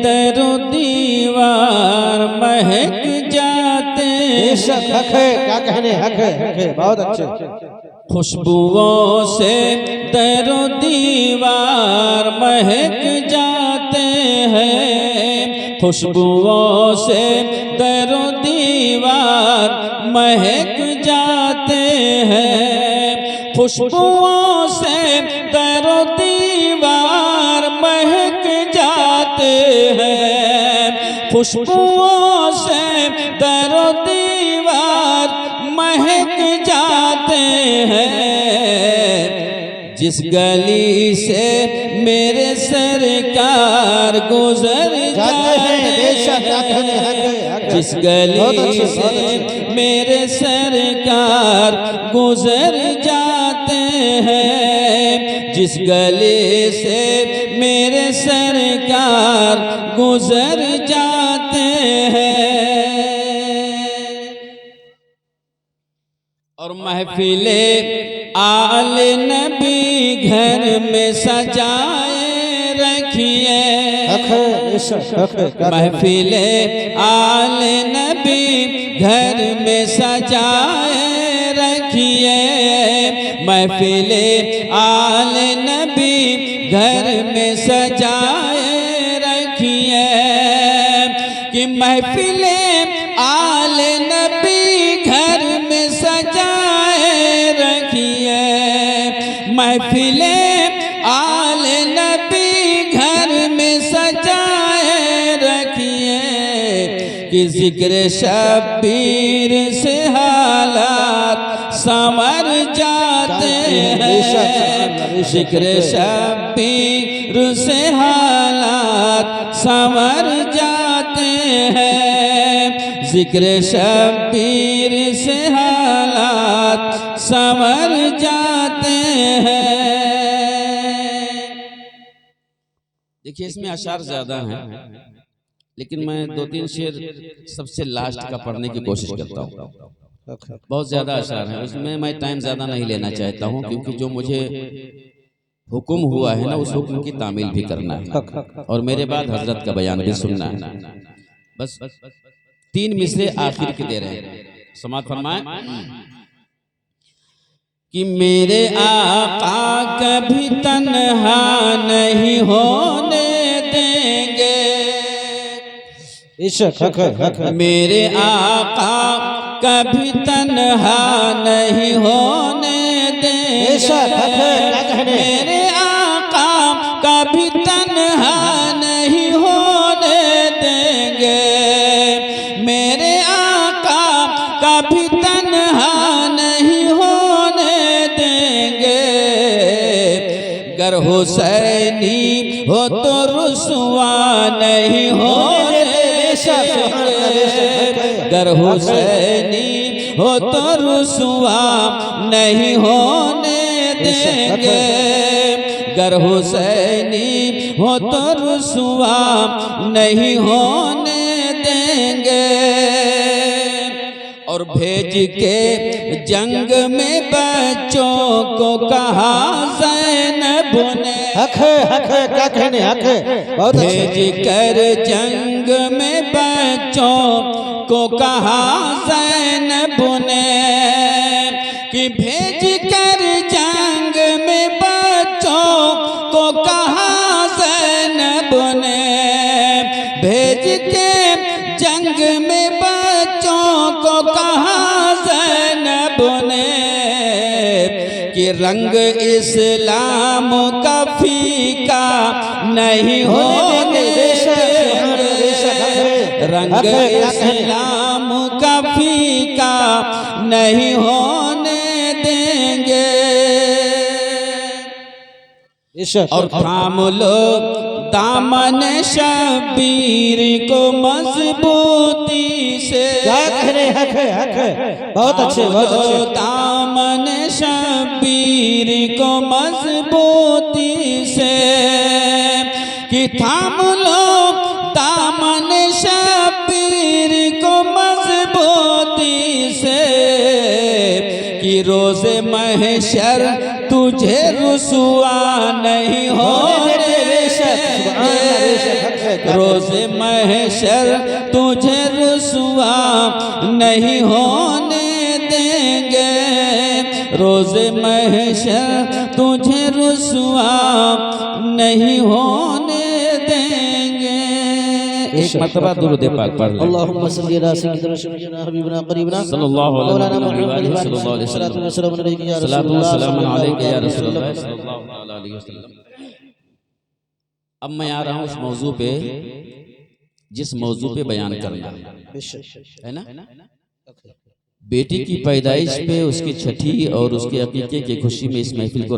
दरो दीवार महक जाते हक है, क्या कहने, हक है, बहुत अच्छे। खुशबुओं से दरो दीवार महक जाते हैं, खुशबुओं से दरो दीवार महक जाते हैं, खुशबुओं से दरो दीवार महक जाते हैं, खुशबुओं से दरो दीवार महक जाते हैं। जिस गली से मेरे सरकार गुजर जाते हैं, जिस गली से मेरे सरकार गुजर जाते हैं, जिस गली से मेरे सरकार गुजर जाते हैं। और महफिले आले नबी घर में सजाए रखिए, महफिले आले नबी घर में सजाए रखिए, महफिले आले नबी घर में सजाए रखिए, कि महफिले आले नबी घर में सजाए रखिए, महफिले आले नबी घर में सजाए रखिए, कि जिक्र शब्बीर से हालात संवर जाते हैं, जिक्र शब्बीर से हालात संवर जाते हैं, जिक्र शब्बीर से हालात संवर जाते हैं। देखिए इसमें अशार ज्यादा हैं, लेकिन मैं 2-3 शेर सबसे लास्ट का पढ़ने की कोशिश करता हूँ। बहुत ज्यादा अशार हैं, उसमें मैं टाइम ज्यादा नहीं लेना चाहता हूँ, क्योंकि जो मुझे हुक्म हुआ है ना उस हुक्म की तामील भी करना है और मेरे बाद हजरत का बयान भी सुनना है। बस 3 मिसरे आखिर के दे रहे हैं, समाअत फरमाएं। कि मेरे आका कभी तन्हा नहीं होने देंगे, मेरे आका कभी तन्हा नहीं होने देंगे, मेरे आका कभी तन्हा नहीं होने देंगे, मेरे आका कभी तन्हा नहीं होने देंगे, गर हुसैनी हो तो रुसवा नहीं होने देंगे, गर हुसैनी हो तो रुसवा नहीं होने देंगे, गर हुसैनी हो तो रुसवा नहीं होने देंगे। और भेज के जंग में बच्चों को कहा ज़ैनब ने, क्या कहने, भेज कर जंग में बच्चों को कहा ज़ैनब ने, कि भेज कर जंग में बच्चों को कहा ज़ैनब ने, भेज के जंग में बच्चों को कहा ज़ैनब ने, कि रंग इस्लाम का फीका नहीं होने देंगे, रंग इस्लाम का फीका नहीं होने देंगे। और थाम लो दामन शब्बीर को मजबूती से, बहुत अच्छे, दामन शब्बीर को मजबूती से, कि थाम लो दामन शब्बीर को मजबूती से, कि रोज़े महशर तुझे रुसवा नहीं होने, रोज़े महशर तुझे रुसवा नहीं होने देंगे, रोज़े महशर तुझे रुसवा नहीं होने देंगे। एक मरतबा दुरूद पाक पढ़ लो। अल्लाहुम्मा सल्ली अला सय्यिदिना शफीना हबीबना करीबना सल्लल्लाहु मौलाना अलैहि मुहम्मद सल्लल्लाहु अलैहि वसल्लम। सलातु व सलाम अलैका या रसूलल्लाह सल्लल्लाहु अलैहि वसल्लम। अब मैं आ रहा हूँ उस मौजू पे जिस मौजू पे बयान करना है ना, बेटी की पैदाइश पे उसकी छठी और उसके अकीके की खुशी में इस महफिल को